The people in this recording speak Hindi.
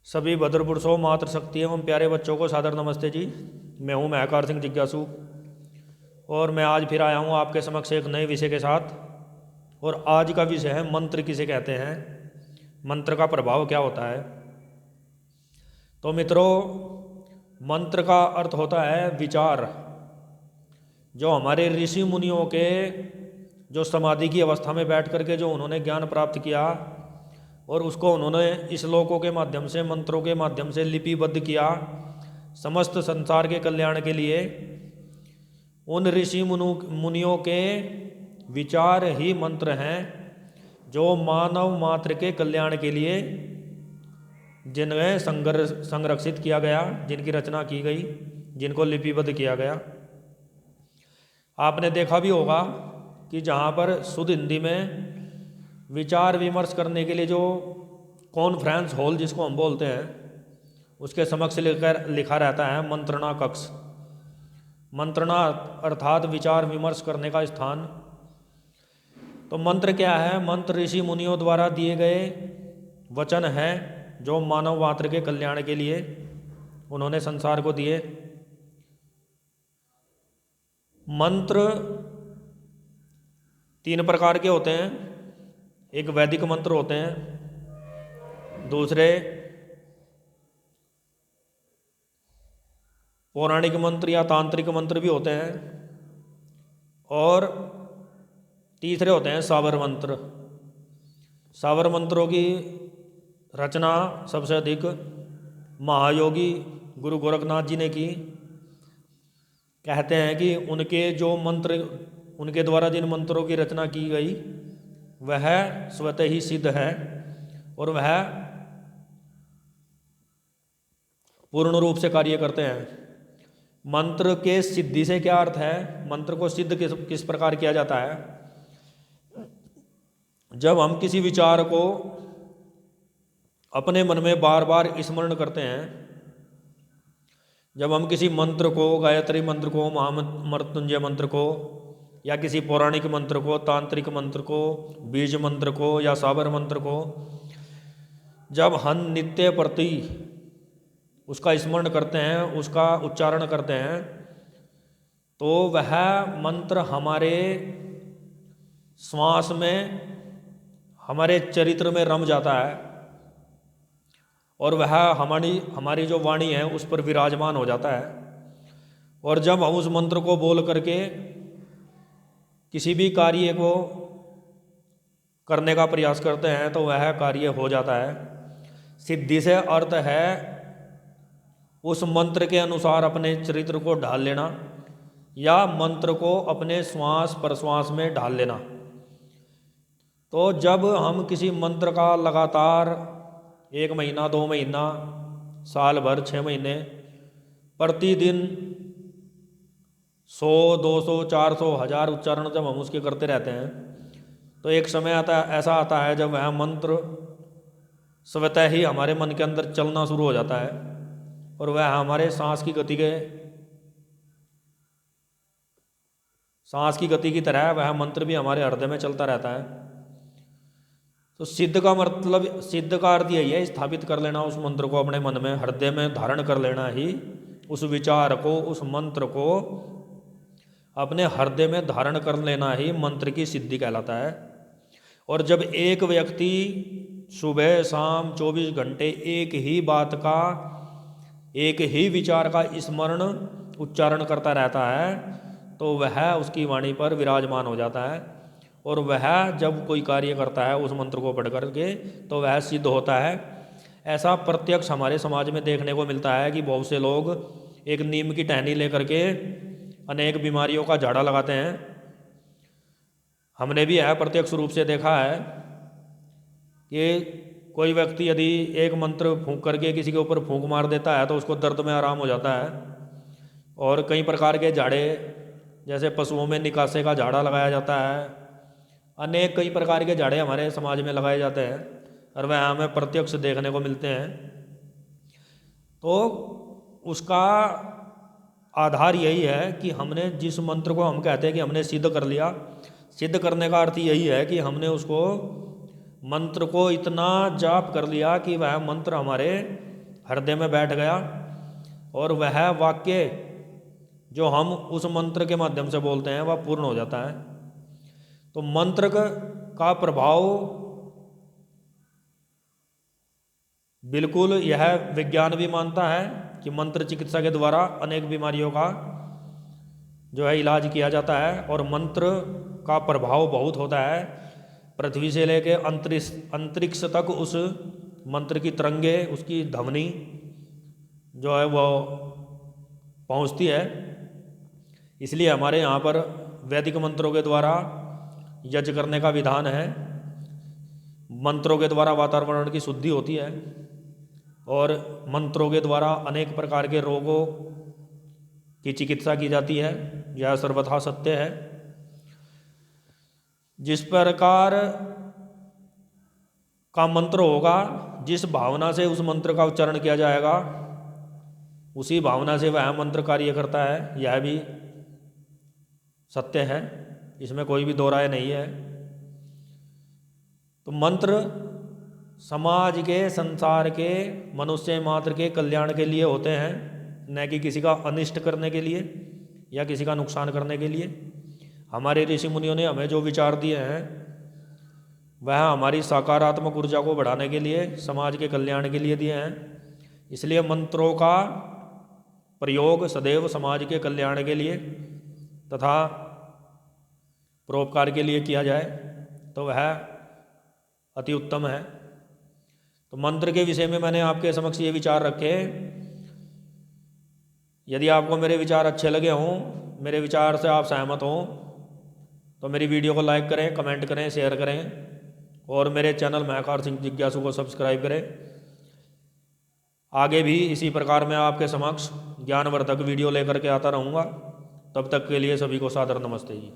सभी भद्र पुरुषों मातृशक्ति एवं प्यारे बच्चों को सादर नमस्ते जी। मैं हूं महकार सिंह जिज्ञासु और मैं आज फिर आया हूं आपके समक्ष एक नए विषय के साथ। और आज का विषय है मंत्र किसे कहते हैं, मंत्र का प्रभाव क्या होता है। तो मित्रों, मंत्र का अर्थ होता है विचार। जो हमारे ऋषि मुनियों के जो समाधि की अवस्था में बैठ करके जो उन्होंने ज्ञान प्राप्त किया और उसको उन्होंने श्लोकों के माध्यम से, मंत्रों के माध्यम से लिपिबद्ध किया समस्त संसार के कल्याण के लिए। उन ऋषि मुनियों के विचार ही मंत्र हैं जो मानव मात्र के कल्याण के लिए जिन्हें संरक्षित किया गया, जिनकी रचना की गई, जिनको लिपिबद्ध किया गया। आपने देखा भी होगा कि जहाँ पर शुद्ध हिंदी में विचार विमर्श करने के लिए जो कॉन्फ्रेंस हॉल जिसको हम बोलते हैं, उसके समक्ष लिखा रहता है मंत्रणा कक्ष। मंत्रणा अर्थात विचार विमर्श करने का स्थान। तो मंत्र क्या है? मंत्र ऋषि मुनियों द्वारा दिए गए वचन हैं जो मानव मात्र के कल्याण के लिए उन्होंने संसार को दिए। मंत्र 3 प्रकार के होते हैं। एक वैदिक मंत्र होते हैं, दूसरे पौराणिक मंत्र या तांत्रिक मंत्र भी होते हैं, और तीसरे होते हैं सावर मंत्र। सावर मंत्रों की रचना सबसे अधिक महायोगी गुरु गोरखनाथ जी ने की। कहते हैं कि उनके जो मंत्र, उनके द्वारा जिन मंत्रों की रचना की गई वह स्वतः ही सिद्ध है और वह पूर्ण रूप से कार्य करते हैं। मंत्र के सिद्धि से क्या अर्थ है? मंत्र को सिद्ध किस प्रकार किया जाता है? जब हम किसी विचार को अपने मन में बार बार स्मरण करते हैं, जब हम किसी मंत्र को, गायत्री मंत्र को, महामृत्युंजय मंत्र को, या किसी पौराणिक मंत्र को, तांत्रिक मंत्र को, बीज मंत्र को या साबर मंत्र को, जब हम नित्य प्रति उसका स्मरण करते हैं, उसका उच्चारण करते हैं, तो वह मंत्र हमारे श्वास में, हमारे चरित्र में रम जाता है और वह हमारी जो वाणी है उस पर विराजमान हो जाता है। और जब हम उस मंत्र को बोल करके किसी भी कार्य को करने का प्रयास करते हैं तो वह कार्य हो जाता है। सिद्धि से अर्थ है उस मंत्र के अनुसार अपने चरित्र को ढाल लेना या मंत्र को अपने श्वास प्रश्वास में ढाल लेना। तो जब हम किसी मंत्र का लगातार 1 महीना, 2 महीना, साल भर, 6 महीने, प्रतिदिन 100, 200, 400, 1000 उच्चारण जब हम उसके करते रहते हैं, तो एक समय ऐसा आता है जब वह मंत्र स्वतः ही हमारे मन के अंदर चलना शुरू हो जाता है और वह हमारे सांस की गति की तरह वह मंत्र भी हमारे हृदय में चलता रहता है। तो सिद्ध का मतलब, सिद्ध का अर्थ यही है स्थापित कर लेना उस मंत्र को अपने मन में, हृदय में धारण कर लेना ही, उस विचार को, उस मंत्र को अपने हृदय में धारण कर लेना ही मंत्र की सिद्धि कहलाता है। और जब एक व्यक्ति सुबह शाम 24 घंटे एक ही बात का, एक ही विचार का स्मरण उच्चारण करता रहता है तो वह उसकी वाणी पर विराजमान हो जाता है और वह जब कोई कार्य करता है उस मंत्र को पढ़ करके तो वह सिद्ध होता है। ऐसा प्रत्यक्ष हमारे समाज में देखने को मिलता है कि बहुत से लोग एक नीम की टहनी लेकर के अनेक बीमारियों का झाड़ा लगाते हैं। हमने भी यह प्रत्यक्ष रूप से देखा है कि कोई व्यक्ति यदि एक मंत्र फूंक करके किसी के ऊपर फूंक मार देता है तो उसको दर्द में आराम हो जाता है। और कई प्रकार के झाड़े, जैसे पशुओं में निकासे का झाड़ा लगाया जाता है, अनेक कई प्रकार के झाड़े हमारे समाज में लगाए जाते हैं और वह हमें प्रत्यक्ष देखने को मिलते हैं। तो उसका आधार यही है कि हमने जिस मंत्र को हम कहते हैं कि हमने सिद्ध कर लिया, सिद्ध करने का अर्थ यही है कि हमने उसको मंत्र को इतना जाप कर लिया कि वह मंत्र हमारे हृदय में बैठ गया और वह वाक्य जो हम उस मंत्र के माध्यम से बोलते हैं वह पूर्ण हो जाता है। तो मंत्र का प्रभाव बिल्कुल, यह विज्ञान भी मानता है कि मंत्र चिकित्सा के द्वारा अनेक बीमारियों का जो है इलाज किया जाता है। और मंत्र का प्रभाव बहुत होता है, पृथ्वी से लेके अंतरिक्ष तक उस मंत्र की तरंगे, उसकी ध्वनि जो है वो पहुंचती है। इसलिए हमारे यहाँ पर वैदिक मंत्रों के द्वारा यज्ञ करने का विधान है। मंत्रों के द्वारा वातावरण की शुद्धि होती है और मंत्रों के द्वारा अनेक प्रकार के रोगों की चिकित्सा की जाती है। यह सर्वथा सत्य है। जिस प्रकार का मंत्र होगा, जिस भावना से उस मंत्र का उच्चारण किया जाएगा, उसी भावना से वह मंत्र कार्य करता है। यह भी सत्य है, इसमें कोई भी दो राय नहीं है। तो मंत्र समाज के, संसार के, मनुष्य मात्र के कल्याण के लिए होते हैं, न कि किसी का अनिष्ट करने के लिए या किसी का नुकसान करने के लिए। हमारे ऋषि मुनियों ने हमें जो विचार दिए हैं वह हमारी सकारात्मक ऊर्जा को बढ़ाने के लिए, समाज के कल्याण के लिए दिए हैं। इसलिए मंत्रों का प्रयोग सदैव समाज के कल्याण के लिए तथा परोपकार के लिए किया जाए तो वह अति उत्तम है। तो मंत्र के विषय में मैंने आपके समक्ष ये विचार रखे। यदि आपको मेरे विचार अच्छे लगे हों, मेरे विचार से आप सहमत हों, तो मेरी वीडियो को लाइक करें, कमेंट करें, शेयर करें और मेरे चैनल महकार सिंह जिज्ञासु को सब्सक्राइब करें। आगे भी इसी प्रकार मैं आपके समक्ष ज्ञानवर्धक वीडियो लेकर के आता रहूँगा। तब तक के लिए सभी को सादर नमस्ते जी।